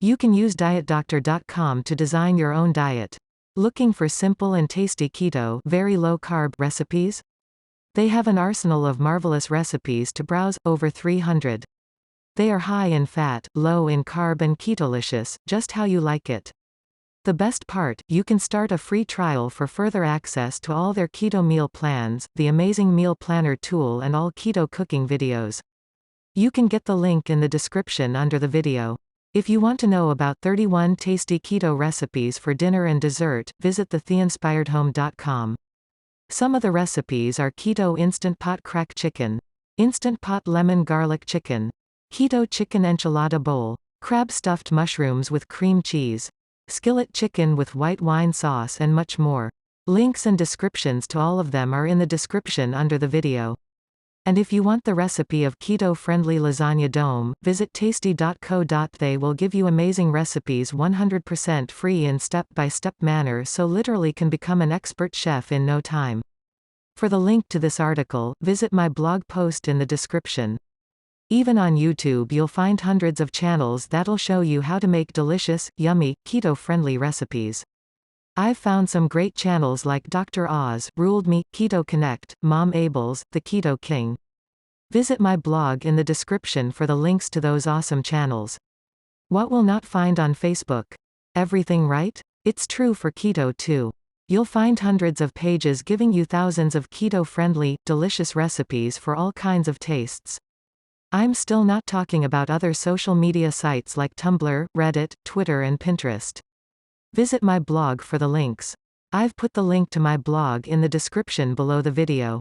You can use dietdoctor.com to design your own diet. Looking for simple and tasty keto, very low-carb recipes? They have an arsenal of marvelous recipes to browse, over 300. They are high in fat, low in carb and ketolicious, just how you like it. The best part, you can start a free trial for further access to all their keto meal plans, the amazing meal planner tool and all keto cooking videos. You can get the link in the description under the video. If you want to know about 31 tasty keto recipes for dinner and dessert, visit theinspiredhome.com. Some of the recipes are keto instant pot crack chicken, instant pot lemon garlic chicken, keto chicken enchilada bowl, crab stuffed mushrooms with cream cheese, skillet chicken with white wine sauce and much more. Links and descriptions to all of them are in the description under the video. And if you want the recipe of keto-friendly lasagna dome, visit tasty.co. They will give you amazing recipes 100% free in step-by-step manner, so literally can become an expert chef in no time. For the link to this article, visit my blog post in the description. Even on YouTube you'll find hundreds of channels that'll show you how to make delicious, yummy, keto-friendly recipes. I've found some great channels like Dr. Oz, Ruled Me, Keto Connect, Mom Abel's, The Keto King. Visit my blog in the description for the links to those awesome channels. What will not find on Facebook? Everything, right? It's true for keto too. You'll find hundreds of pages giving you thousands of keto-friendly, delicious recipes for all kinds of tastes. I'm still not talking about other social media sites like Tumblr, Reddit, Twitter and Pinterest. Visit my blog for the links. I've put the link to my blog in the description below the video.